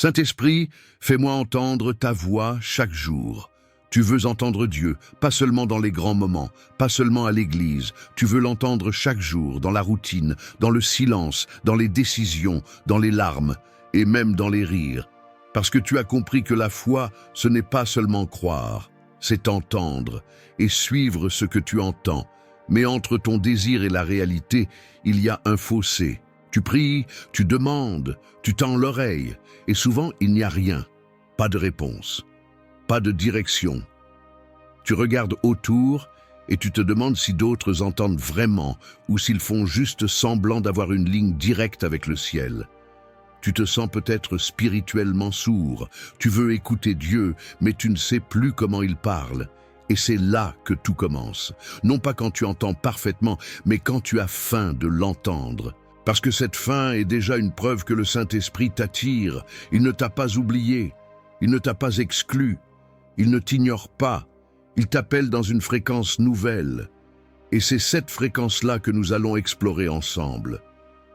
Saint-Esprit, fais-moi entendre ta voix chaque jour. Tu veux entendre Dieu, pas seulement dans les grands moments, pas seulement à l'église. Tu veux l'entendre chaque jour, dans la routine, dans le silence, dans les décisions, dans les larmes et même dans les rires. Parce que tu as compris que la foi, ce n'est pas seulement croire, c'est entendre et suivre ce que tu entends. Mais entre ton désir et la réalité, il y a un fossé. Tu pries, tu demandes, tu tends l'oreille, et souvent il n'y a rien, pas de réponse, pas de direction. Tu regardes autour et tu te demandes si d'autres entendent vraiment ou s'ils font juste semblant d'avoir une ligne directe avec le ciel. Tu te sens peut-être spirituellement sourd, tu veux écouter Dieu, mais tu ne sais plus comment il parle. Et c'est là que tout commence, non pas quand tu entends parfaitement, mais quand tu as faim de l'entendre. Parce que cette faim est déjà une preuve que le Saint-Esprit t'attire. Il ne t'a pas oublié, il ne t'a pas exclu, il ne t'ignore pas, il t'appelle dans une fréquence nouvelle. Et c'est cette fréquence-là que nous allons explorer ensemble.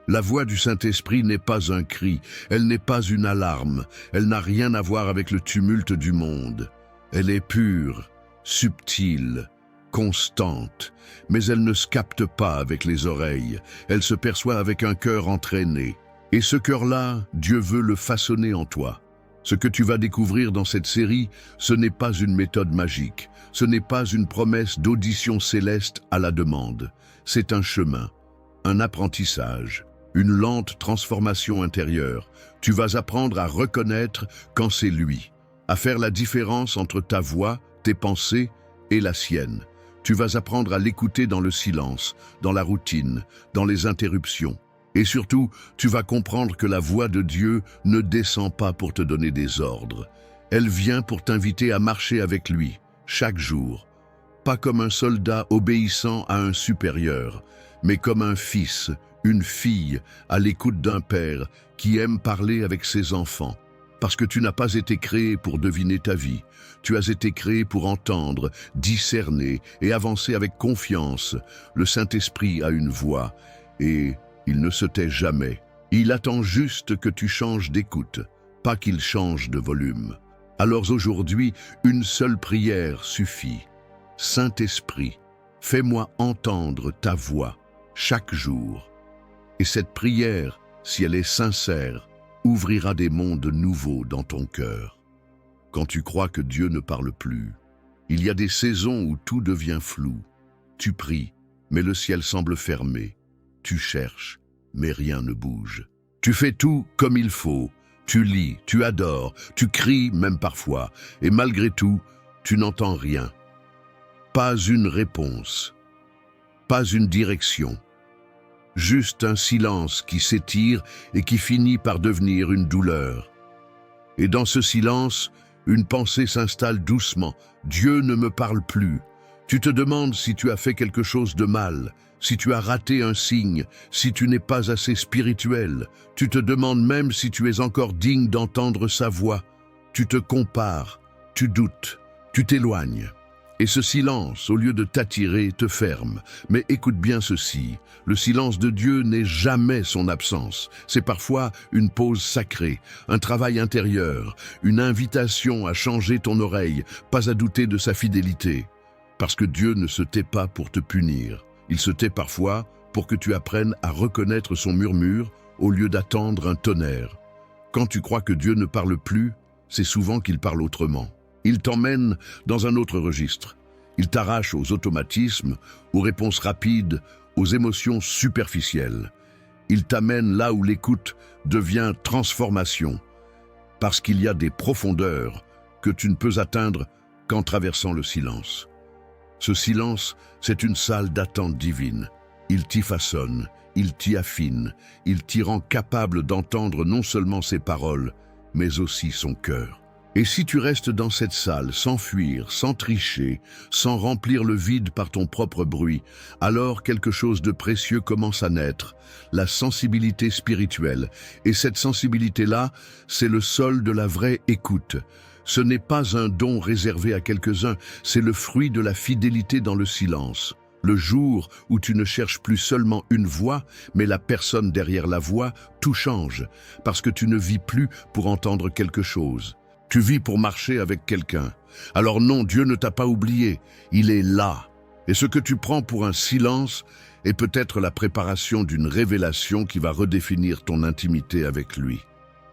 La voix du Saint-Esprit n'est pas un cri, elle n'est pas une alarme, elle n'a rien à voir avec le tumulte du monde. Elle est pure, subtile, constante, mais elle ne se capte pas avec les oreilles, elle se perçoit avec un cœur entraîné. Et ce cœur-là, Dieu veut le façonner en toi. Ce que tu vas découvrir dans cette série, ce n'est pas une méthode magique, ce n'est pas une promesse d'audition céleste à la demande. C'est un chemin, un apprentissage, une lente transformation intérieure. Tu vas apprendre à reconnaître quand c'est lui, à faire la différence entre ta voix, tes pensées et la sienne. Tu vas apprendre à l'écouter dans le silence, dans la routine, dans les interruptions. Et surtout, tu vas comprendre que la voix de Dieu ne descend pas pour te donner des ordres. Elle vient pour t'inviter à marcher avec lui, chaque jour. Pas comme un soldat obéissant à un supérieur, mais comme un fils, une fille, à l'écoute d'un père qui aime parler avec ses enfants. Parce que tu n'as pas été créé pour deviner ta vie. Tu as été créé pour entendre, discerner et avancer avec confiance. Le Saint-Esprit a une voix et il ne se tait jamais. Il attend juste que tu changes d'écoute, pas qu'il change de volume. Alors aujourd'hui, une seule prière suffit. Saint-Esprit, fais-moi entendre ta voix chaque jour. Et cette prière, si elle est sincère, ouvrira des mondes nouveaux dans ton cœur. Quand tu crois que Dieu ne parle plus, il y a des saisons où tout devient flou. Tu pries, mais le ciel semble fermé. Tu cherches, mais rien ne bouge. Tu fais tout comme il faut. Tu lis, tu adores, tu cries même parfois. Et malgré tout, tu n'entends rien. Pas une réponse, pas une direction. Juste un silence qui s'étire et qui finit par devenir une douleur. Et dans ce silence, une pensée s'installe doucement. Dieu ne me parle plus. Tu te demandes si tu as fait quelque chose de mal, si tu as raté un signe, si tu n'es pas assez spirituel. Tu te demandes même si tu es encore digne d'entendre sa voix. Tu te compares, tu doutes, tu t'éloignes. Et ce silence, au lieu de t'attirer, te ferme. Mais écoute bien ceci, le silence de Dieu n'est jamais son absence. C'est parfois une pause sacrée, un travail intérieur, une invitation à changer ton oreille, pas à douter de sa fidélité. Parce que Dieu ne se tait pas pour te punir. Il se tait parfois pour que tu apprennes à reconnaître son murmure au lieu d'attendre un tonnerre. Quand tu crois que Dieu ne parle plus, c'est souvent qu'il parle autrement. Il t'emmène dans un autre registre. Il t'arrache aux automatismes, aux réponses rapides, aux émotions superficielles. Il t'amène là où l'écoute devient transformation, parce qu'il y a des profondeurs que tu ne peux atteindre qu'en traversant le silence. Ce silence, c'est une salle d'attente divine. Il t'y façonne, il t'y affine, il t'y rend capable d'entendre non seulement ses paroles, mais aussi son cœur. Et si tu restes dans cette salle, sans fuir, sans tricher, sans remplir le vide par ton propre bruit, alors quelque chose de précieux commence à naître, la sensibilité spirituelle. Et cette sensibilité-là, c'est le sol de la vraie écoute. Ce n'est pas un don réservé à quelques-uns, c'est le fruit de la fidélité dans le silence. Le jour où tu ne cherches plus seulement une voix, mais la personne derrière la voix, tout change, parce que tu ne vis plus pour entendre quelque chose. Tu vis pour marcher avec quelqu'un. Alors non, Dieu ne t'a pas oublié, il est là. Et ce que tu prends pour un silence est peut-être la préparation d'une révélation qui va redéfinir ton intimité avec lui.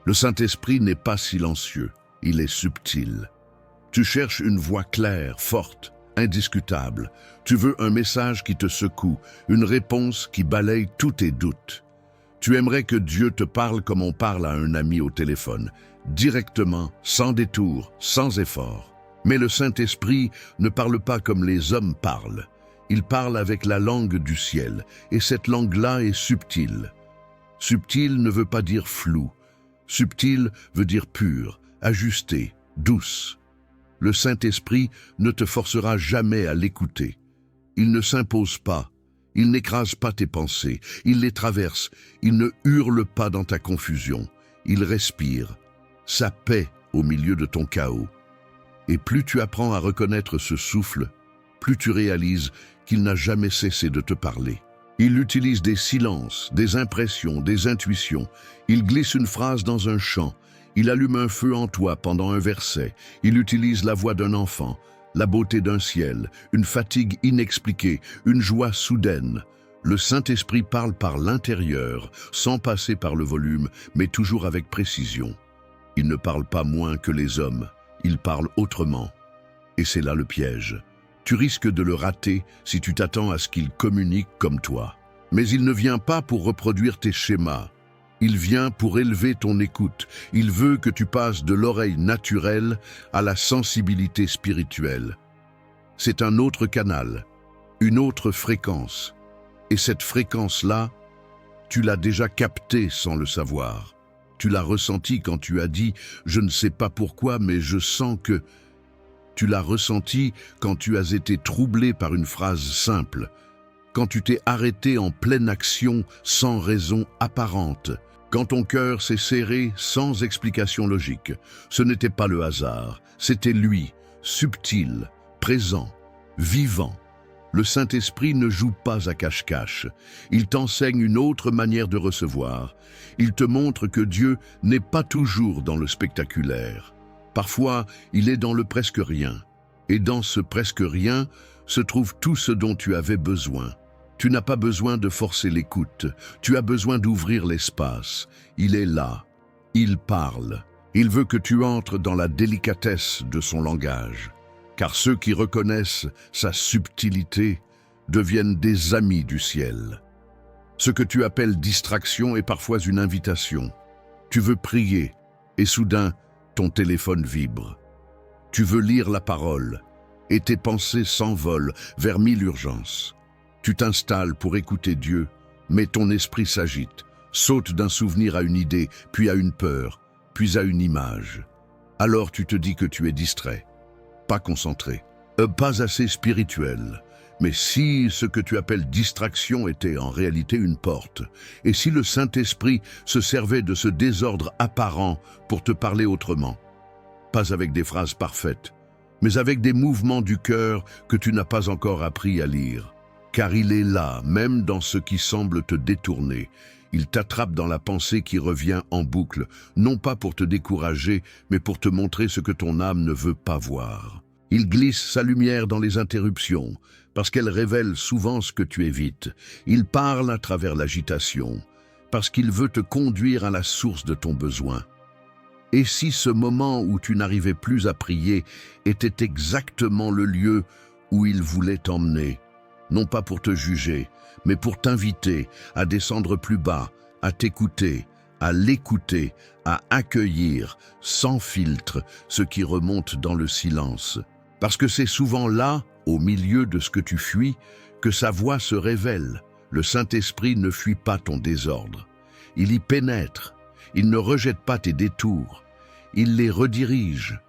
Le Saint-Esprit n'est pas silencieux, il est subtil. Tu cherches une voix claire, forte, indiscutable. Tu veux un message qui te secoue, une réponse qui balaye tous tes doutes. Tu aimerais que Dieu te parle comme on parle à un ami au téléphone, directement, sans détour, sans effort. Mais le Saint-Esprit ne parle pas comme les hommes parlent. Il parle avec la langue du ciel, et cette langue-là est subtile. Subtil ne veut pas dire flou. Subtil veut dire pur, ajusté, douce. Le Saint-Esprit ne te forcera jamais à l'écouter. Il ne s'impose pas, il n'écrase pas tes pensées, il les traverse, il ne hurle pas dans ta confusion, il respire, sa paix au milieu de ton chaos. Et plus tu apprends à reconnaître ce souffle, plus tu réalises qu'il n'a jamais cessé de te parler. Il utilise des silences, des impressions, des intuitions. Il glisse une phrase dans un chant. Il allume un feu en toi pendant un verset. Il utilise la voix d'un enfant, la beauté d'un ciel, une fatigue inexpliquée, une joie soudaine. Le Saint-Esprit parle par l'intérieur, sans passer par le volume, mais toujours avec précision. Il ne parle pas moins que les hommes, il parle autrement. Et c'est là le piège. Tu risques de le rater si tu t'attends à ce qu'il communique comme toi. Mais il ne vient pas pour reproduire tes schémas. Il vient pour élever ton écoute. Il veut que tu passes de l'oreille naturelle à la sensibilité spirituelle. C'est un autre canal, une autre fréquence. Et cette fréquence-là, tu l'as déjà captée sans le savoir. Tu l'as ressentie quand tu as dit « je ne sais pas pourquoi, mais je sens que… » Tu l'as ressenti quand tu as été troublé par une phrase simple, quand tu t'es arrêté en pleine action sans raison apparente, quand ton cœur s'est serré sans explication logique. Ce n'était pas le hasard, c'était lui, subtil, présent, vivant. Le Saint-Esprit ne joue pas à cache-cache. Il t'enseigne une autre manière de recevoir. Il te montre que Dieu n'est pas toujours dans le spectaculaire. Parfois, il est dans le presque rien. Et dans ce presque rien se trouve tout ce dont tu avais besoin. Tu n'as pas besoin de forcer l'écoute. Tu as besoin d'ouvrir l'espace. Il est là. Il parle. Il veut que tu entres dans la délicatesse de son langage. Car ceux qui reconnaissent sa subtilité deviennent des amis du ciel. Ce que tu appelles distraction est parfois une invitation. Tu veux prier et soudain, ton téléphone vibre. Tu veux lire la parole et tes pensées s'envolent vers mille urgences. Tu t'installes pour écouter Dieu, mais ton esprit s'agite, saute d'un souvenir à une idée, puis à une peur, puis à une image. Alors tu te dis que tu es distrait, pas concentré, pas assez spirituel. Mais si ce que tu appelles distraction était en réalité une porte, et si le Saint-Esprit se servait de ce désordre apparent pour te parler autrement, pas avec des phrases parfaites, mais avec des mouvements du cœur que tu n'as pas encore appris à lire, car il est là, même dans ce qui semble te détourner. Il t'attrape dans la pensée qui revient en boucle, non pas pour te décourager, mais pour te montrer ce que ton âme ne veut pas voir. Il glisse sa lumière dans les interruptions, parce qu'elle révèle souvent ce que tu évites. Il parle à travers l'agitation, parce qu'il veut te conduire à la source de ton besoin. Et si ce moment où tu n'arrivais plus à prier était exactement le lieu où il voulait t'emmener, non pas pour te juger, mais pour t'inviter à descendre plus bas, à t'écouter, à l'écouter, à accueillir, sans filtre, ce qui remonte dans le silence. Parce que c'est souvent là, au milieu de ce que tu fuis, que sa voix se révèle. Le Saint-Esprit ne fuit pas ton désordre. Il y pénètre. Il ne rejette pas tes détours. Il les redirige.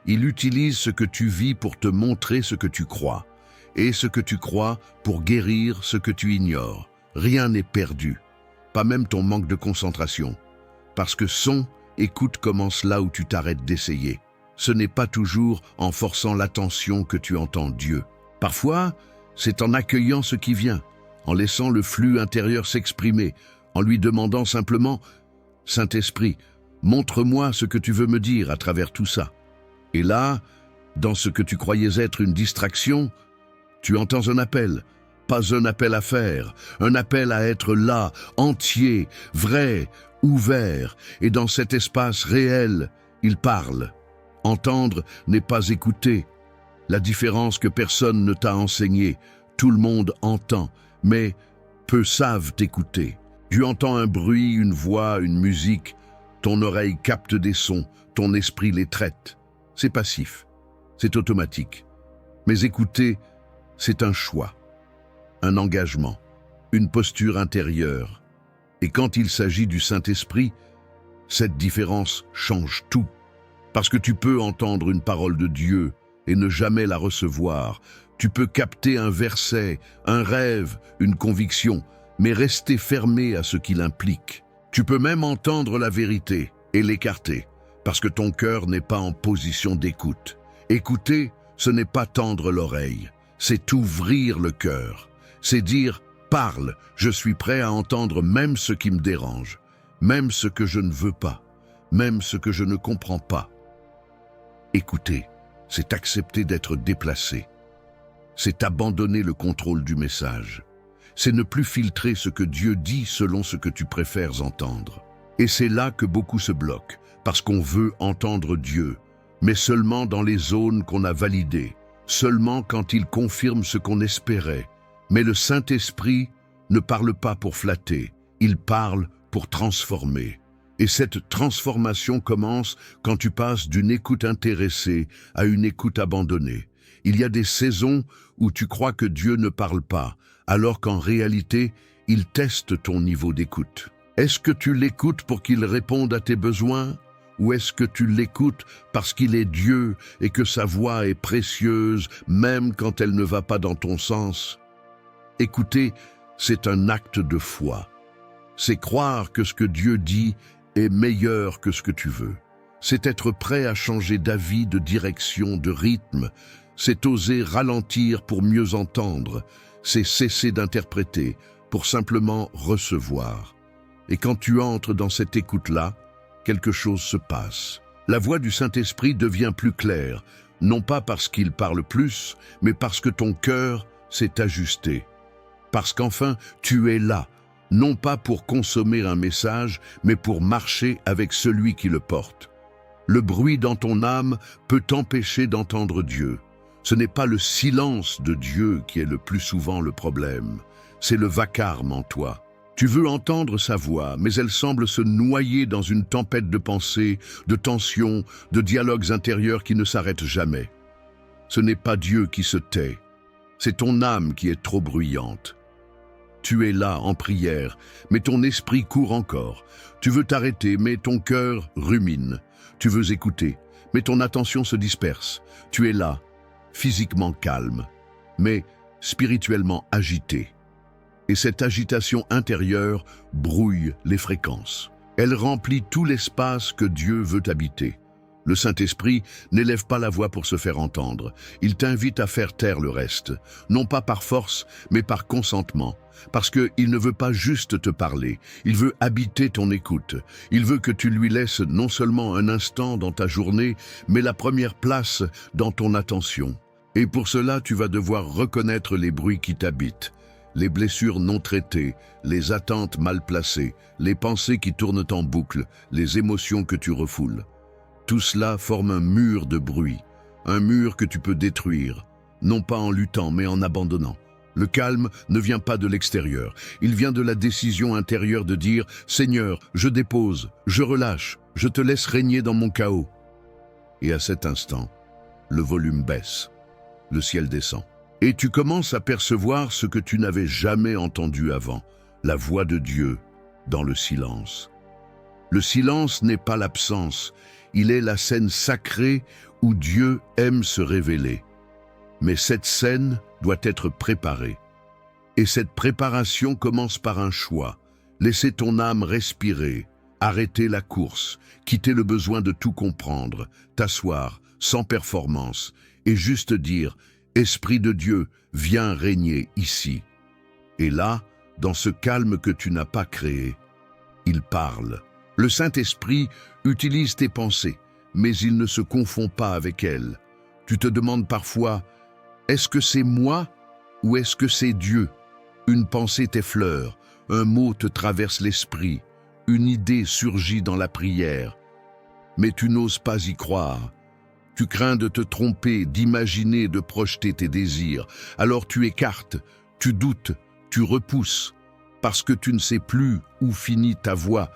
Il utilise ce que tu vis pour te montrer ce que tu crois, et ce que tu crois pour guérir ce que tu ignores. Rien n'est perdu, pas même ton manque de concentration. Parce que son écoute commence là où tu t'arrêtes d'essayer. Ce n'est pas toujours en forçant l'attention que tu entends Dieu. Parfois, C'est en accueillant ce qui vient, en laissant le flux intérieur s'exprimer, en lui demandant simplement « Saint-Esprit, montre-moi ce que tu veux me dire à travers tout ça. » Et là, dans ce que tu croyais être une distraction, tu entends un appel, pas un appel à faire, un appel à être là, entier, vrai, ouvert, et dans cet espace réel, il parle. Entendre n'est pas écouter. La différence que personne ne t'a enseignée, tout le monde entend, mais peu savent écouter. Tu entends un bruit, une voix, une musique, ton oreille capte des sons, ton esprit les traite. C'est passif, c'est automatique. Mais écouter, c'est un choix, un engagement, une posture intérieure. Et quand il s'agit du Saint-Esprit, cette différence change tout. Parce que tu peux entendre une parole de Dieu et ne jamais la recevoir. Tu peux capter un verset, un rêve, une conviction, mais rester fermé à ce qu'il implique. Tu peux même entendre la vérité et l'écarter, parce que ton cœur n'est pas en position d'écoute. Écouter, ce n'est pas tendre l'oreille, c'est ouvrir le cœur. C'est dire « Parle, je suis prêt à entendre même ce qui me dérange, même ce que je ne veux pas, même ce que je ne comprends pas. » Écouter, c'est accepter d'être déplacé. C'est abandonner le contrôle du message. C'est ne plus filtrer ce que Dieu dit selon ce que tu préfères entendre. Et c'est là que beaucoup se bloquent, parce qu'on veut entendre Dieu, mais seulement dans les zones qu'on a validées, seulement quand il confirme ce qu'on espérait. Mais le Saint-Esprit ne parle pas pour flatter, il parle pour transformer. Et cette transformation commence quand tu passes d'une écoute intéressée à une écoute abandonnée. Il y a des saisons où tu crois que Dieu ne parle pas, alors qu'en réalité, il teste ton niveau d'écoute. Est-ce que tu l'écoutes pour qu'il réponde à tes besoins? Ou est-ce que tu l'écoutes parce qu'il est Dieu et que sa voix est précieuse, même quand elle ne va pas dans ton sens? Écouter, c'est un acte de foi. C'est croire que ce que Dieu dit est meilleur que ce que tu veux. C'est être prêt à changer d'avis, de direction, de rythme. C'est oser ralentir pour mieux entendre. C'est cesser d'interpréter pour simplement recevoir. Et quand tu entres dans cette écoute-là, quelque chose se passe. La voix du Saint-Esprit devient plus claire, non pas parce qu'il parle plus, mais parce que ton cœur s'est ajusté. Parce qu'enfin, tu es là, non pas pour consommer un message, mais pour marcher avec celui qui le porte. Le bruit dans ton âme peut t'empêcher d'entendre Dieu. Ce n'est pas le silence de Dieu qui est le plus souvent le problème, c'est le vacarme en toi. Tu veux entendre sa voix, mais elle semble se noyer dans une tempête de pensées, de tensions, de dialogues intérieurs qui ne s'arrêtent jamais. Ce n'est pas Dieu qui se tait, c'est ton âme qui est trop bruyante. Tu es là en prière, mais ton esprit court encore. Tu veux t'arrêter, mais ton cœur rumine. Tu veux écouter, mais ton attention se disperse. Tu es là, physiquement calme, mais spirituellement agité. Et cette agitation intérieure brouille les fréquences. Elle remplit tout l'espace que Dieu veut habiter. Le Saint-Esprit n'élève pas la voix pour se faire entendre. Il t'invite à faire taire le reste, non pas par force, mais par consentement. Parce qu'il ne veut pas juste te parler, il veut habiter ton écoute. Il veut que tu lui laisses non seulement un instant dans ta journée, mais la première place dans ton attention. Et pour cela, tu vas devoir reconnaître les bruits qui t'habitent. Les blessures non traitées, les attentes mal placées, les pensées qui tournent en boucle, les émotions que tu refoules. Tout cela forme un mur de bruit, un mur que tu peux détruire, non pas en luttant mais en abandonnant. Le calme ne vient pas de l'extérieur, il vient de la décision intérieure de dire « Seigneur, je dépose, je relâche, je te laisse régner dans mon chaos ». Et à cet instant, le volume baisse, le ciel descend. Et tu commences à percevoir ce que tu n'avais jamais entendu avant, la voix de Dieu dans le silence. Le silence n'est pas l'absence, il est la scène sacrée où Dieu aime se révéler. Mais cette scène doit être préparée. Et cette préparation commence par un choix. Laisser ton âme respirer, arrêter la course, quitter le besoin de tout comprendre, t'asseoir, sans performance, et juste dire Esprit de Dieu, viens régner ici. Et là, dans ce calme que tu n'as pas créé, il parle. Le Saint-Esprit utilise tes pensées, mais il ne se confond pas avec elles. Tu te demandes parfois, est-ce que c'est moi ou est-ce que c'est Dieu? Une pensée t'effleure, un mot te traverse l'esprit, une idée surgit dans la prière. Mais tu n'oses pas y croire. Tu crains de te tromper, d'imaginer, de projeter tes désirs. Alors tu écartes, tu doutes, tu repousses, parce que tu ne sais plus où finit ta voix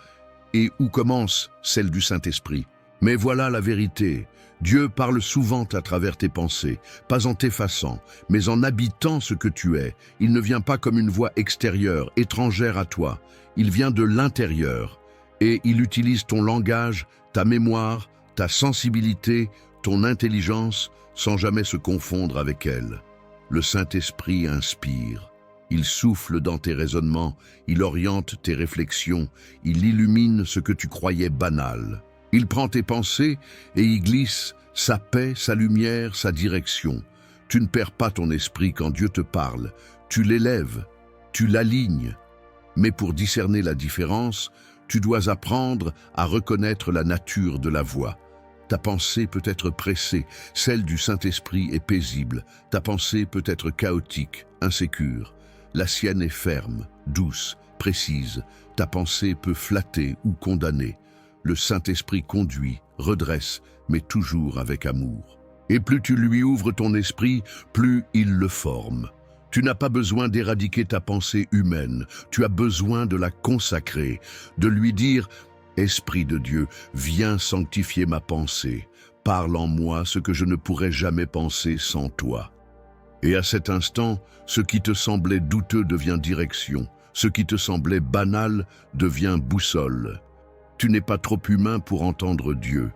et où commence celle du Saint-Esprit. Mais voilà la vérité. Dieu parle souvent à travers tes pensées, pas en t'effaçant, mais en habitant ce que tu es. Il ne vient pas comme une voix extérieure, étrangère à toi. Il vient de l'intérieur et il utilise ton langage, ta mémoire, ta sensibilité, ton intelligence, sans jamais se confondre avec elle. Le Saint-Esprit inspire. Il souffle dans tes raisonnements, il oriente tes réflexions, il illumine ce que tu croyais banal. Il prend tes pensées et y glisse sa paix, sa lumière, sa direction. Tu ne perds pas ton esprit quand Dieu te parle. Tu l'élèves, tu l'alignes. Mais pour discerner la différence, tu dois apprendre à reconnaître la nature de la voix. Ta pensée peut être pressée, celle du Saint-Esprit est paisible. Ta pensée peut être chaotique, insécure. La sienne est ferme, douce, précise. Ta pensée peut flatter ou condamner. Le Saint-Esprit conduit, redresse, mais toujours avec amour. Et plus tu lui ouvres ton esprit, plus il le forme. Tu n'as pas besoin d'éradiquer ta pensée humaine, tu as besoin de la consacrer, de lui dire « Esprit de Dieu, viens sanctifier ma pensée, parle en moi ce que je ne pourrais jamais penser sans toi. » Et à cet instant, ce qui te semblait douteux devient direction, ce qui te semblait banal devient boussole. Tu n'es pas trop humain pour entendre Dieu.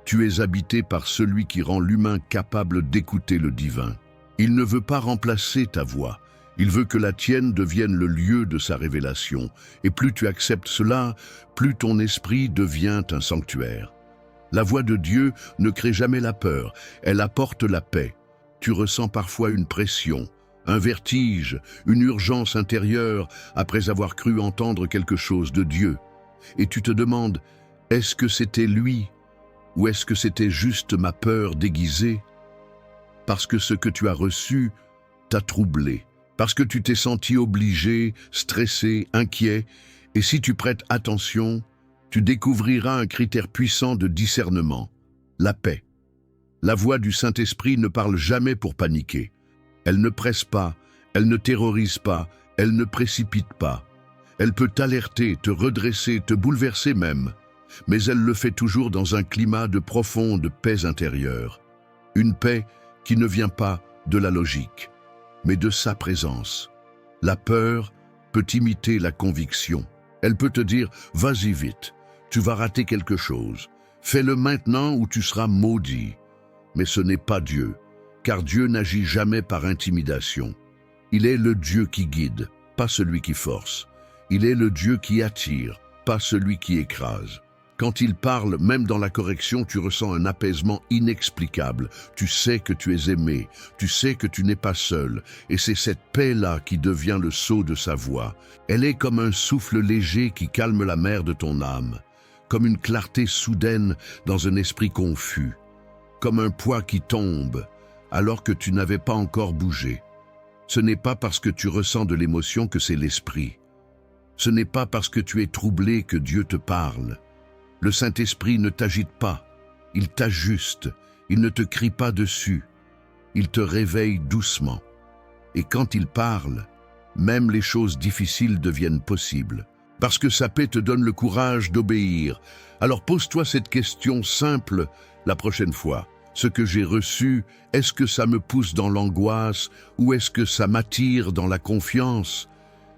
Tu es habité par celui qui rend l'humain capable d'écouter le divin. Il ne veut pas remplacer ta voix. Il veut que la tienne devienne le lieu de sa révélation. Et plus tu acceptes cela, plus ton esprit devient un sanctuaire. La voix de Dieu ne crée jamais la peur, elle apporte la paix. Tu ressens parfois une pression, un vertige, une urgence intérieure après avoir cru entendre quelque chose de Dieu. Et tu te demandes, est-ce que c'était lui ou est-ce que c'était juste ma peur déguisée? Parce que ce que tu as reçu t'a troublé, parce que tu t'es senti obligé, stressé, inquiet, et si tu prêtes attention, tu découvriras un critère puissant de discernement, la paix. La voix du Saint-Esprit ne parle jamais pour paniquer. Elle ne presse pas, elle ne terrorise pas, elle ne précipite pas. Elle peut t'alerter, te redresser, te bouleverser même, mais elle le fait toujours dans un climat de profonde paix intérieure. Une paix qui ne vient pas de la logique, mais de sa présence. La peur peut imiter la conviction. Elle peut te dire « vas-y vite, tu vas rater quelque chose. Fais-le maintenant ou tu seras maudit ». Mais ce n'est pas Dieu, car Dieu n'agit jamais par intimidation. Il est le Dieu qui guide, pas celui qui force. Il est le Dieu qui attire, pas celui qui écrase. Quand il parle, même dans la correction, tu ressens un apaisement inexplicable. Tu sais que tu es aimé, tu sais que tu n'es pas seul. Et c'est cette paix-là qui devient le sceau de sa voix. Elle est comme un souffle léger qui calme la mer de ton âme, comme une clarté soudaine dans un esprit confus, comme un poids qui tombe alors que tu n'avais pas encore bougé. Ce n'est pas parce que tu ressens de l'émotion que c'est l'esprit. Ce n'est pas parce que tu es troublé que Dieu te parle. Le Saint-Esprit ne t'agite pas, il t'ajuste, il ne te crie pas dessus, il te réveille doucement. Et quand il parle, même les choses difficiles deviennent possibles, parce que sa paix te donne le courage d'obéir. Alors pose-toi cette question simple la prochaine fois. Ce que j'ai reçu, est-ce que ça me pousse dans l'angoisse ou est-ce que ça m'attire dans la confiance?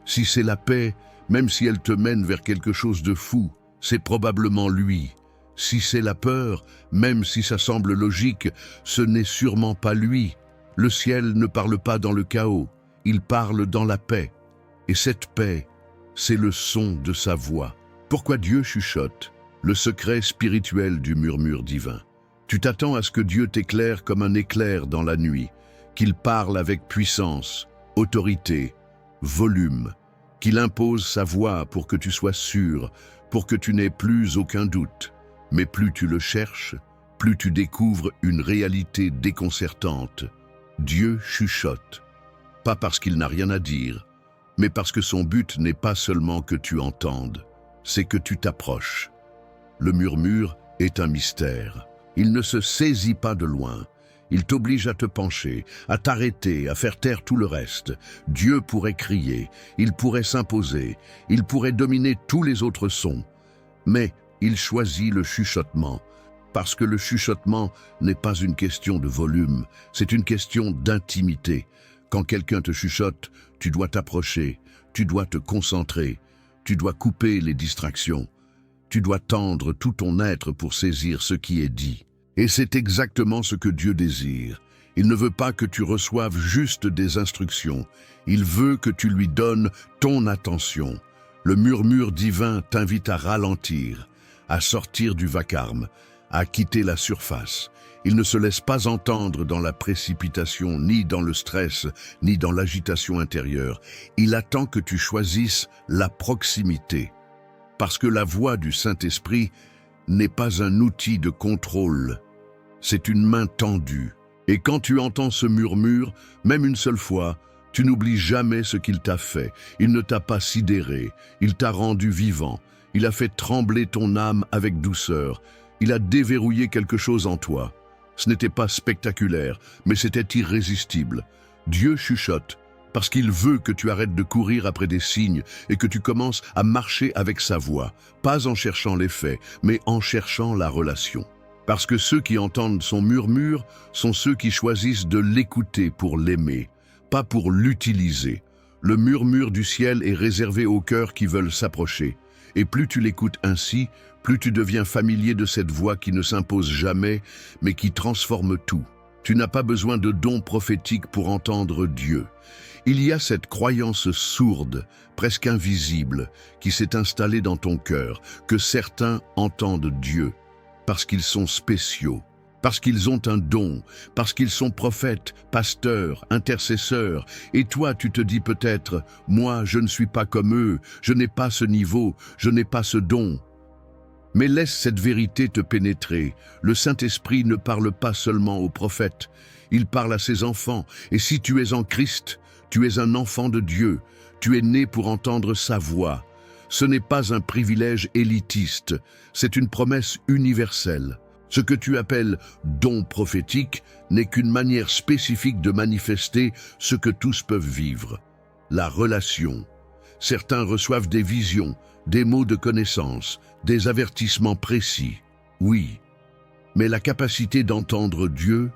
Si c'est la paix, même si elle te mène vers quelque chose de fou, c'est probablement lui. Si c'est la peur, même si ça semble logique, ce n'est sûrement pas lui. Le ciel ne parle pas dans le chaos, il parle dans la paix. Et cette paix, c'est le son de sa voix. Pourquoi Dieu chuchote? Le secret spirituel du murmure divin. Tu t'attends à ce que Dieu t'éclaire comme un éclair dans la nuit, qu'il parle avec puissance, autorité, volume, qu'il impose sa voix pour que tu sois sûr, pour que tu n'aies plus aucun doute. Mais plus tu le cherches, plus tu découvres une réalité déconcertante. Dieu chuchote, pas parce qu'il n'a rien à dire, mais parce que son but n'est pas seulement que tu entendes, c'est que tu t'approches. Le murmure est un mystère. Il ne se saisit pas de loin. Il t'oblige à te pencher, à t'arrêter, à faire taire tout le reste. Dieu pourrait crier, il pourrait s'imposer, il pourrait dominer tous les autres sons. Mais il choisit le chuchotement, parce que le chuchotement n'est pas une question de volume, c'est une question d'intimité. Quand quelqu'un te chuchote, tu dois t'approcher, tu dois te concentrer, tu dois couper les distractions, tu dois tendre tout ton être pour saisir ce qui est dit. Et c'est exactement ce que Dieu désire. Il ne veut pas que tu reçoives juste des instructions, il veut que tu lui donnes ton attention. Le murmure divin t'invite à ralentir, à sortir du vacarme, à quitter la surface. Il ne se laisse pas entendre dans la précipitation, ni dans le stress, ni dans l'agitation intérieure. Il attend que tu choisisses la proximité. Parce que la voix du Saint-Esprit n'est pas un outil de contrôle, c'est une main tendue. Et quand tu entends ce murmure, même une seule fois, tu n'oublies jamais ce qu'il t'a fait. Il ne t'a pas sidéré, il t'a rendu vivant. Il a fait trembler ton âme avec douceur. Il a déverrouillé quelque chose en toi. Ce n'était pas spectaculaire, mais c'était irrésistible. Dieu chuchote parce qu'il veut que tu arrêtes de courir après des signes et que tu commences à marcher avec sa voix, pas en cherchant les faits, mais en cherchant la relation. Parce que ceux qui entendent son murmure sont ceux qui choisissent de l'écouter pour l'aimer, pas pour l'utiliser. Le murmure du ciel est réservé aux cœurs qui veulent s'approcher. Et plus tu l'écoutes ainsi, plus tu deviens familier de cette voix qui ne s'impose jamais, mais qui transforme tout. Tu n'as pas besoin de dons prophétiques pour entendre Dieu. Il y a cette croyance sourde, presque invisible, qui s'est installée dans ton cœur, que certains entendent Dieu, parce qu'ils sont spéciaux, parce qu'ils ont un don, parce qu'ils sont prophètes, pasteurs, intercesseurs. Et toi, tu te dis peut-être, moi, je ne suis pas comme eux, je n'ai pas ce niveau, je n'ai pas ce don. Mais laisse cette vérité te pénétrer. Le Saint-Esprit ne parle pas seulement aux prophètes, il parle à ses enfants. Et si tu es en Christ, tu es un enfant de Dieu, tu es né pour entendre sa voix. Ce n'est pas un privilège élitiste, c'est une promesse universelle. Ce que tu appelles don prophétique n'est qu'une manière spécifique de manifester ce que tous peuvent vivre. La relation. Certains reçoivent des visions, des mots de connaissance, des avertissements précis. Oui, mais la capacité d'entendre Dieu,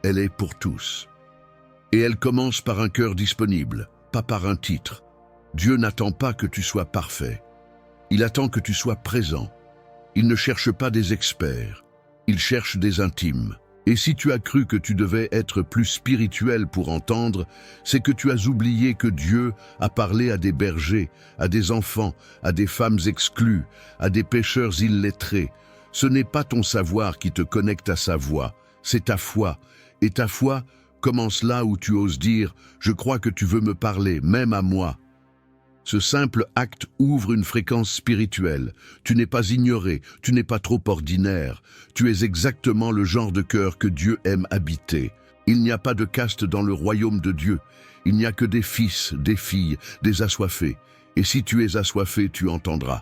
elle est pour tous. Et elle commence par un cœur disponible, pas par un titre. Dieu n'attend pas que tu sois parfait. Il attend que tu sois présent. Il ne cherche pas des experts. Il cherche des intimes. Et si tu as cru que tu devais être plus spirituel pour entendre, c'est que tu as oublié que Dieu a parlé à des bergers, à des enfants, à des femmes exclues, à des pécheurs illettrés. Ce n'est pas ton savoir qui te connecte à sa voix, c'est ta foi. Et ta foi commence là où tu oses dire « Je crois que tu veux me parler, même à moi ». Ce simple acte ouvre une fréquence spirituelle. Tu n'es pas ignoré, tu n'es pas trop ordinaire. Tu es exactement le genre de cœur que Dieu aime habiter. Il n'y a pas de caste dans le royaume de Dieu. Il n'y a que des fils, des filles, des assoiffés. Et si tu es assoiffé, tu entendras.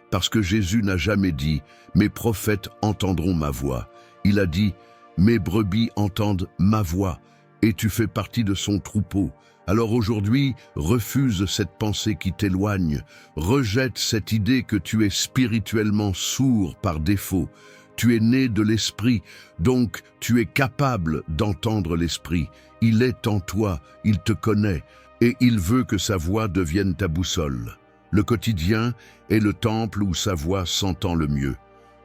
Parce que Jésus n'a jamais dit « Mes prophètes entendront ma voix ». Il a dit « Mes brebis entendent ma voix ». Et tu fais partie de son troupeau. Alors aujourd'hui, refuse cette pensée qui t'éloigne, rejette cette idée que tu es spirituellement sourd par défaut. Tu es né de l'Esprit, donc tu es capable d'entendre l'Esprit. Il est en toi, il te connaît, et il veut que sa voix devienne ta boussole. Le quotidien est le temple où sa voix s'entend le mieux.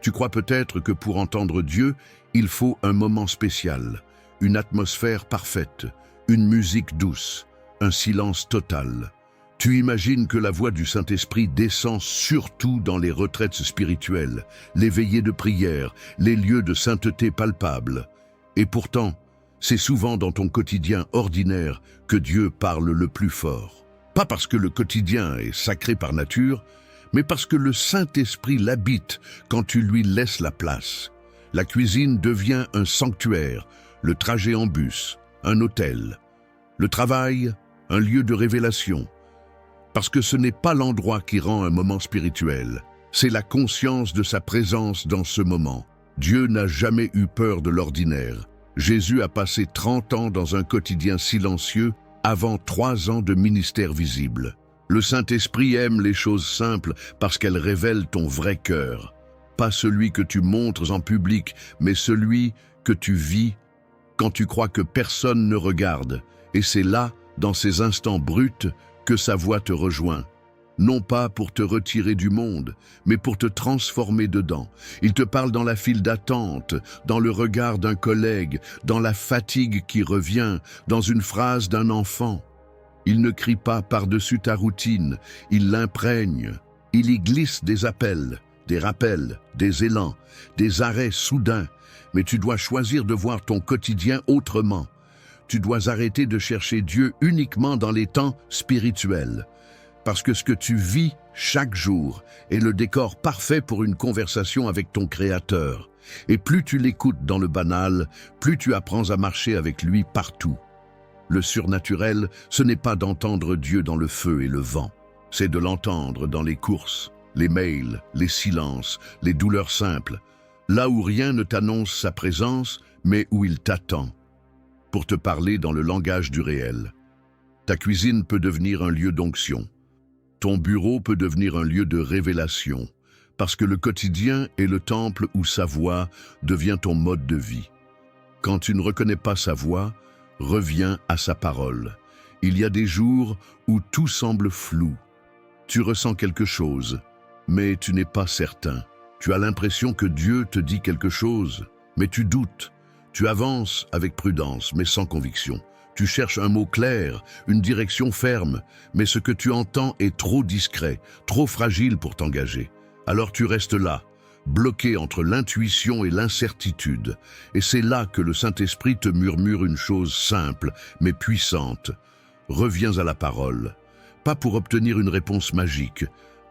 Tu crois peut-être que pour entendre Dieu, il faut un moment spécial, une atmosphère parfaite, une musique douce, un silence total. Tu imagines que la voix du Saint-Esprit descend surtout dans les retraites spirituelles, les veillées de prière, les lieux de sainteté palpables. Et pourtant, C'est souvent dans ton quotidien ordinaire que Dieu parle le plus fort. Pas parce que le quotidien est sacré par nature, mais parce que le Saint-Esprit l'habite quand tu lui laisses la place. La cuisine devient un sanctuaire, le trajet en bus, un hôtel, le travail, un lieu de révélation. Parce que ce n'est pas l'endroit qui rend un moment spirituel, c'est la conscience de sa présence dans ce moment. Dieu n'a jamais eu peur de l'ordinaire. Jésus a passé 30 ans dans un quotidien silencieux avant 3 ans de ministère visible. Le Saint-Esprit aime les choses simples parce qu'elles révèlent ton vrai cœur. Pas celui que tu montres en public, mais celui que tu vis quand tu crois que personne ne regarde. Et c'est là, dans ces instants bruts, que sa voix te rejoint. Non pas pour te retirer du monde, mais pour te transformer dedans. Il te parle dans la file d'attente, dans le regard d'un collègue, dans la fatigue qui revient, dans une phrase d'un enfant. Il ne crie pas par-dessus ta routine, il l'imprègne. Il y glisse des appels, des rappels, des élans, des arrêts soudains. Mais tu dois choisir de voir ton quotidien autrement. Tu dois arrêter de chercher Dieu uniquement dans les temps spirituels. Parce que ce que tu vis chaque jour est le décor parfait pour une conversation avec ton Créateur. Et plus tu l'écoutes dans le banal, plus tu apprends à marcher avec lui partout. Le surnaturel, ce n'est pas d'entendre Dieu dans le feu et le vent. C'est de l'entendre dans les courses, les mails, les silences, les douleurs simples. Là où rien ne t'annonce sa présence, mais où il t'attend. Pour te parler dans le langage du réel. Ta cuisine peut devenir un lieu d'onction. Ton bureau peut devenir un lieu de révélation, parce que le quotidien est le temple où sa voix devient ton mode de vie. Quand tu ne reconnais pas sa voix, reviens à sa parole. Il y a des jours où tout semble flou. Tu ressens quelque chose, mais tu n'es pas certain. Tu as l'impression que Dieu te dit quelque chose, mais tu doutes. Tu avances avec prudence, mais sans conviction. Tu cherches un mot clair, une direction ferme, mais ce que tu entends est trop discret, trop fragile pour t'engager. Alors tu restes là, bloqué entre l'intuition et l'incertitude. Et c'est là que le Saint-Esprit te murmure une chose simple, mais puissante. Reviens à la parole, pas pour obtenir une réponse magique,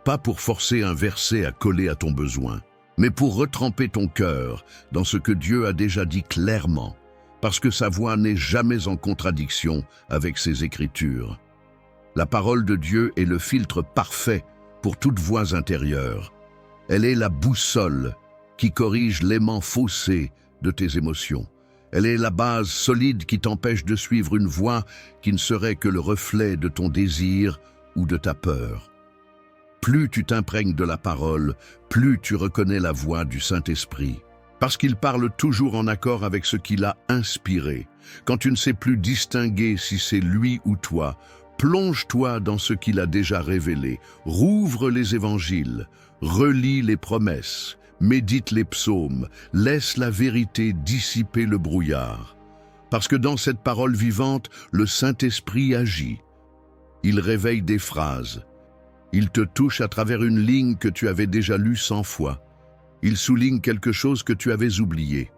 pas pour forcer un verset à coller à ton besoin, mais pour retremper ton cœur dans ce que Dieu a déjà dit clairement, parce que sa voix n'est jamais en contradiction avec ses Écritures. La parole de Dieu est le filtre parfait pour toute voix intérieure. Elle est la boussole qui corrige l'aimant faussé de tes émotions. Elle est la base solide qui t'empêche de suivre une voie qui ne serait que le reflet de ton désir ou de ta peur. Plus tu t'imprègnes de la parole, plus tu reconnais la voix du Saint-Esprit. Parce qu'il parle toujours en accord avec ce qu'il a inspiré. Quand tu ne sais plus distinguer si c'est lui ou toi, plonge-toi dans ce qu'il a déjà révélé. Rouvre les évangiles, relis les promesses, médite les psaumes, laisse la vérité dissiper le brouillard. Parce que dans cette parole vivante, le Saint-Esprit agit. Il réveille des phrases. Il te touche à travers une ligne que tu avais déjà lue 100 fois. Il souligne quelque chose que tu avais oublié.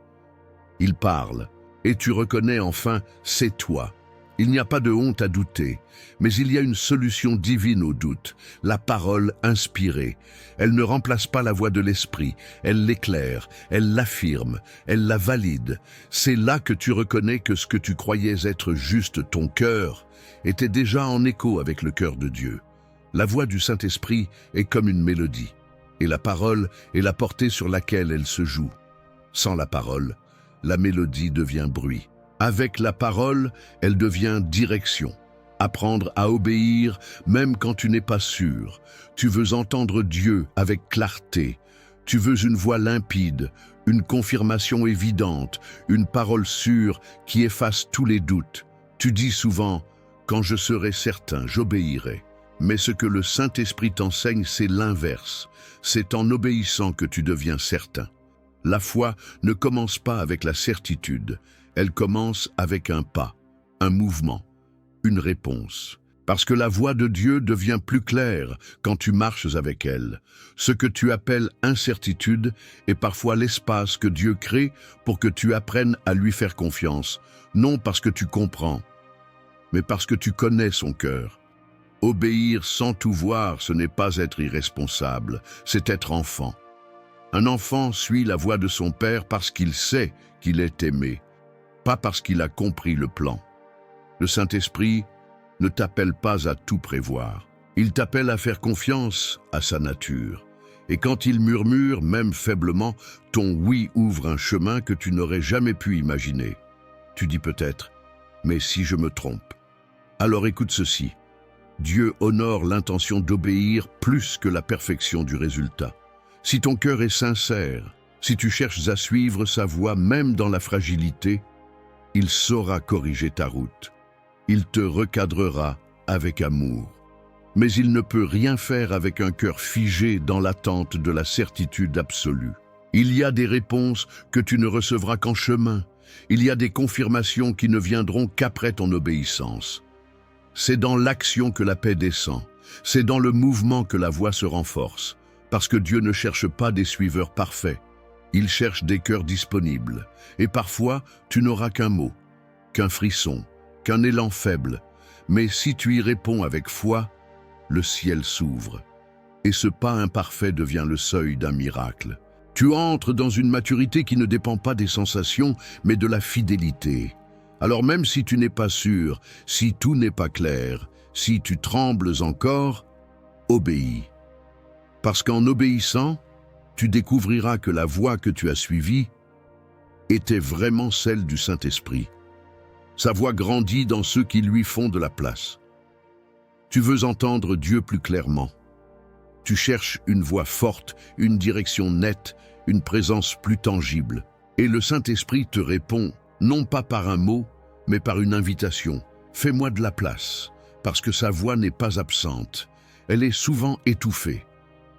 Il parle, et tu reconnais enfin, c'est toi. Il n'y a pas de honte à douter, mais il y a une solution divine au doute, la parole inspirée. Elle ne remplace pas la voix de l'esprit, elle l'éclaire, elle l'affirme, elle la valide. C'est là que tu reconnais que ce que tu croyais être juste ton cœur était déjà en écho avec le cœur de Dieu. La voix du Saint-Esprit est comme une mélodie, et la parole est la portée sur laquelle elle se joue. Sans la parole, la mélodie devient bruit. Avec la parole, elle devient direction. Apprendre à obéir même quand tu n'es pas sûr. Tu veux entendre Dieu avec clarté. Tu veux une voix limpide, une confirmation évidente, une parole sûre qui efface tous les doutes. Tu dis souvent « Quand je serai certain, j'obéirai ». Mais ce que le Saint-Esprit t'enseigne, c'est l'inverse. C'est en obéissant que tu deviens certain. La foi ne commence pas avec la certitude. Elle commence avec un pas, un mouvement, une réponse. Parce que la voix de Dieu devient plus claire quand tu marches avec elle. Ce que tu appelles incertitude est parfois l'espace que Dieu crée pour que tu apprennes à lui faire confiance, non parce que tu comprends, mais parce que tu connais son cœur. Obéir sans tout voir, ce n'est pas être irresponsable, c'est être enfant. Un enfant suit la voix de son père parce qu'il sait qu'il est aimé, pas parce qu'il a compris le plan. Le Saint-Esprit ne t'appelle pas à tout prévoir. Il t'appelle à faire confiance à sa nature. Et quand il murmure, même faiblement, ton oui ouvre un chemin que tu n'aurais jamais pu imaginer. Tu dis peut-être, mais si je me trompe? Alors écoute ceci. Dieu honore l'intention d'obéir plus que la perfection du résultat. Si ton cœur est sincère, si tu cherches à suivre sa voie même dans la fragilité, il saura corriger ta route. Il te recadrera avec amour. Mais il ne peut rien faire avec un cœur figé dans l'attente de la certitude absolue. Il y a des réponses que tu ne recevras qu'en chemin. Il y a des confirmations qui ne viendront qu'après ton obéissance. C'est dans l'action que la paix descend. C'est dans le mouvement que la voix se renforce. Parce que Dieu ne cherche pas des suiveurs parfaits. Il cherche des cœurs disponibles. Et parfois, tu n'auras qu'un mot, qu'un frisson, qu'un élan faible. Mais si tu y réponds avec foi, le ciel s'ouvre. Et ce pas imparfait devient le seuil d'un miracle. Tu entres dans une maturité qui ne dépend pas des sensations, mais de la fidélité. Alors même si tu n'es pas sûr, si tout n'est pas clair, si tu trembles encore, obéis. Parce qu'en obéissant, tu découvriras que la voie que tu as suivie était vraiment celle du Saint-Esprit. Sa voix grandit dans ceux qui lui font de la place. Tu veux entendre Dieu plus clairement. Tu cherches une voix forte, une direction nette, une présence plus tangible. Et le Saint-Esprit te répond, non pas par un mot, mais par une invitation. Fais-moi de la place, parce que sa voix n'est pas absente. Elle est souvent étouffée.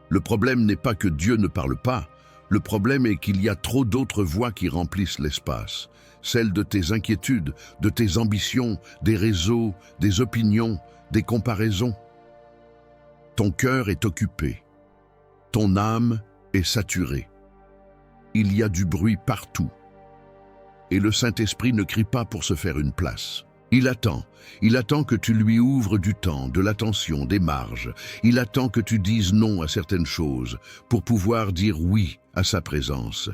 Le problème n'est pas que Dieu ne parle pas. Le problème est qu'il y a trop d'autres voix qui remplissent l'espace. Celles de tes inquiétudes, de tes ambitions, des réseaux, des opinions, des comparaisons. Ton cœur est occupé. Ton âme est saturée. Il y a du bruit partout. Et le Saint-Esprit ne crie pas pour se faire une place. Il attend que tu lui ouvres du temps, de l'attention, des marges. Il attend que tu dises non à certaines choses pour pouvoir dire oui à sa présence.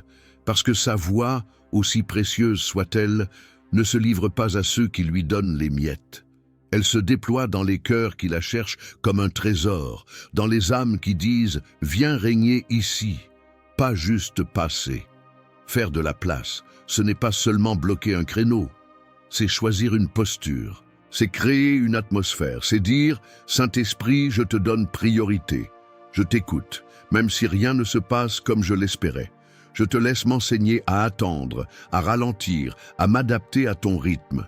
Parce que sa voix, aussi précieuse soit-elle, ne se livre pas à ceux qui lui donnent les miettes. Elle se déploie dans les cœurs qui la cherchent comme un trésor, dans les âmes qui disent « Viens régner ici », pas juste passer. Faire de la place, ce n'est pas seulement bloquer un créneau, c'est choisir une posture, c'est créer une atmosphère, c'est dire « Saint-Esprit, je te donne priorité, je t'écoute, même si rien ne se passe comme je l'espérais. Je te laisse m'enseigner à attendre, à ralentir, à m'adapter à ton rythme. »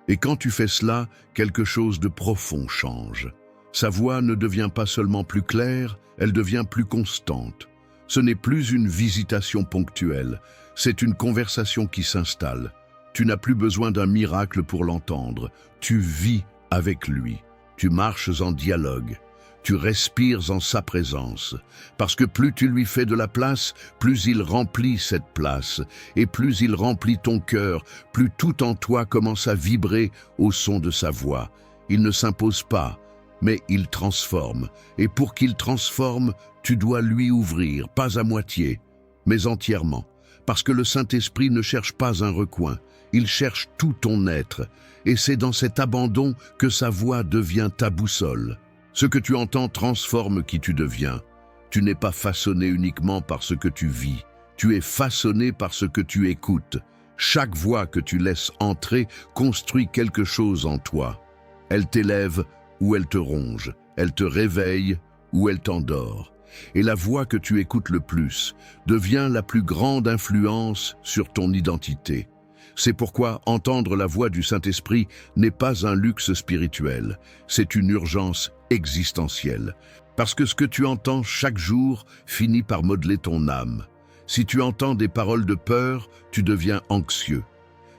Et quand tu fais cela, quelque chose de profond change. Sa voix ne devient pas seulement plus claire, elle devient plus constante. Ce n'est plus une visitation ponctuelle, c'est une conversation qui s'installe. Tu n'as plus besoin d'un miracle pour l'entendre. Tu vis avec lui. Tu marches en dialogue. Tu respires en sa présence. Parce que plus tu lui fais de la place, plus il remplit cette place. Et plus il remplit ton cœur, plus tout en toi commence à vibrer au son de sa voix. Il ne s'impose pas, mais il transforme. Et pour qu'il transforme, tu dois lui ouvrir, pas à moitié, mais entièrement. Parce que le Saint-Esprit ne cherche pas un recoin. Il cherche tout ton être, et c'est dans cet abandon que sa voix devient ta boussole. Ce que tu entends transforme qui tu deviens. Tu n'es pas façonné uniquement par ce que tu vis, tu es façonné par ce que tu écoutes. Chaque voix que tu laisses entrer construit quelque chose en toi. Elle t'élève ou elle te ronge, elle te réveille ou elle t'endort. Et la voix que tu écoutes le plus devient la plus grande influence sur ton identité. C'est pourquoi entendre la voix du Saint-Esprit n'est pas un luxe spirituel, c'est une urgence existentielle. Parce que ce que tu entends chaque jour finit par modeler ton âme. Si tu entends des paroles de peur, tu deviens anxieux.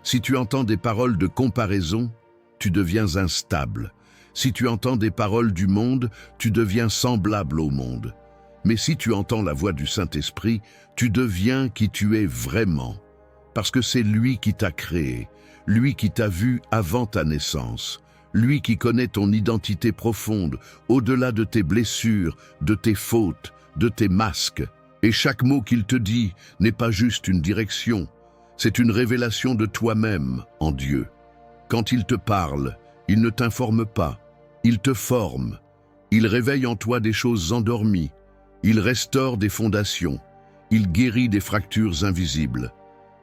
Si tu entends des paroles de comparaison, tu deviens instable. Si tu entends des paroles du monde, tu deviens semblable au monde. Mais si tu entends la voix du Saint-Esprit, tu deviens qui tu es vraiment. Parce que c'est lui qui t'a créé, lui qui t'a vu avant ta naissance, lui qui connaît ton identité profonde, au-delà de tes blessures, de tes fautes, de tes masques. Et chaque mot qu'il te dit n'est pas juste une direction, c'est une révélation de toi-même en Dieu. Quand il te parle, il ne t'informe pas, il te forme. Il réveille en toi des choses endormies, il restaure des fondations, il guérit des fractures invisibles.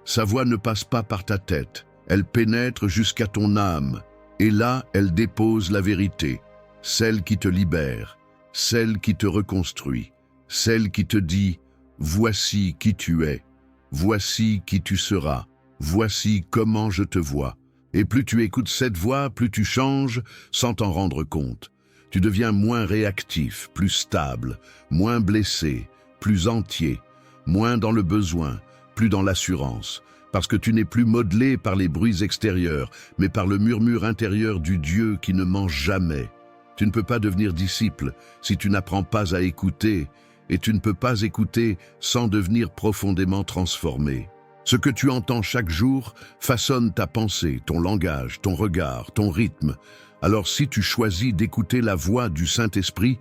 Sa voix ne passe pas par ta tête, elle pénètre jusqu'à ton âme, et là elle dépose la vérité, celle qui te libère, celle qui te reconstruit, celle qui te dit « Voici qui tu es, voici qui tu seras, voici comment je te vois ». Et plus tu écoutes cette voix, plus tu changes sans t'en rendre compte. Tu deviens moins réactif, plus stable, moins blessé, plus entier, moins dans le besoin, plus dans l'assurance, parce que tu n'es plus modelé par les bruits extérieurs, mais par le murmure intérieur du Dieu qui ne ment jamais. Tu ne peux pas devenir disciple si tu n'apprends pas à écouter, et tu ne peux pas écouter sans devenir profondément transformé. Ce que tu entends chaque jour façonne ta pensée, ton langage, ton regard, ton rythme. Alors si tu choisis d'écouter la voix du Saint-Esprit,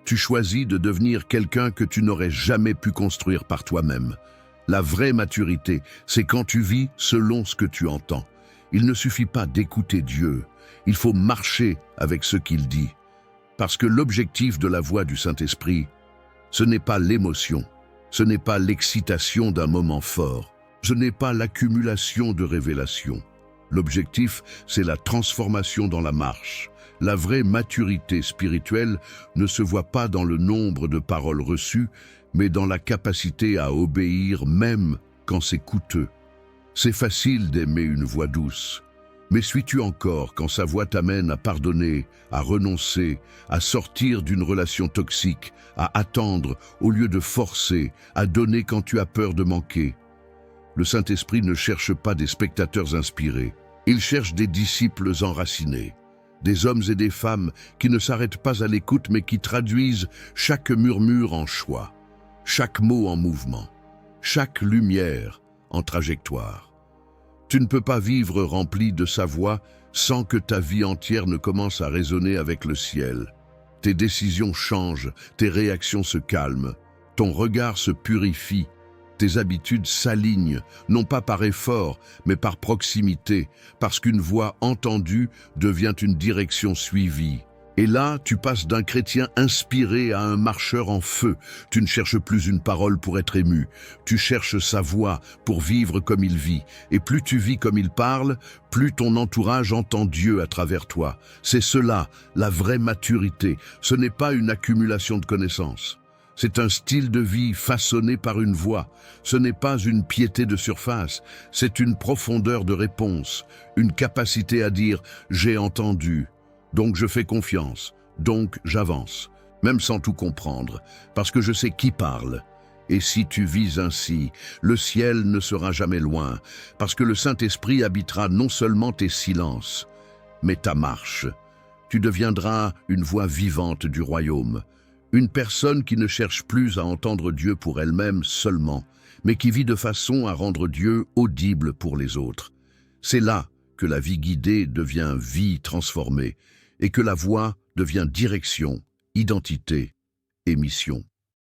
tu choisis de devenir quelqu'un que tu n'aurais jamais pu construire par toi-même. La vraie maturité, c'est quand tu vis selon ce que tu entends. Il ne suffit pas d'écouter Dieu, il faut marcher avec ce qu'il dit. Parce que l'objectif de la voix du Saint-Esprit, ce n'est pas l'émotion, ce n'est pas l'excitation d'un moment fort, ce n'est pas l'accumulation de révélations. L'objectif, c'est la transformation dans la marche. La vraie maturité spirituelle ne se voit pas dans le nombre de paroles reçues, mais dans la capacité à obéir même quand c'est coûteux. C'est facile d'aimer une voix douce, mais suis-tu encore quand sa voix t'amène à pardonner, à renoncer, à sortir d'une relation toxique, à attendre au lieu de forcer, à donner quand tu as peur de manquer? Le Saint-Esprit ne cherche pas des spectateurs inspirés, il cherche des disciples enracinés, des hommes et des femmes qui ne s'arrêtent pas à l'écoute mais qui traduisent chaque murmure en choix, chaque mot en mouvement, chaque lumière en trajectoire. Tu ne peux pas vivre rempli de sa voix sans que ta vie entière ne commence à résonner avec le ciel. Tes décisions changent, tes réactions se calment, ton regard se purifie, tes habitudes s'alignent, non pas par effort, mais par proximité, parce qu'une voix entendue devient une direction suivie. Et là, tu passes d'un chrétien inspiré à un marcheur en feu. Tu ne cherches plus une parole pour être ému, tu cherches sa voix pour vivre comme il vit. Et plus tu vis comme il parle, plus ton entourage entend Dieu à travers toi. C'est cela, la vraie maturité. Ce n'est pas une accumulation de connaissances. C'est un style de vie façonné par une voix. Ce n'est pas une piété de surface, c'est une profondeur de réponse, une capacité à dire « j'ai entendu ». Donc je fais confiance, donc j'avance, même sans tout comprendre, parce que je sais qui parle. Et si tu vis ainsi, le ciel ne sera jamais loin, parce que le Saint-Esprit habitera non seulement tes silences, mais ta marche. Tu deviendras une voix vivante du royaume, une personne qui ne cherche plus à entendre Dieu pour elle-même seulement, mais qui vit de façon à rendre Dieu audible pour les autres. C'est là que la vie guidée devient vie transformée, et que la voix devient direction, identité et mission.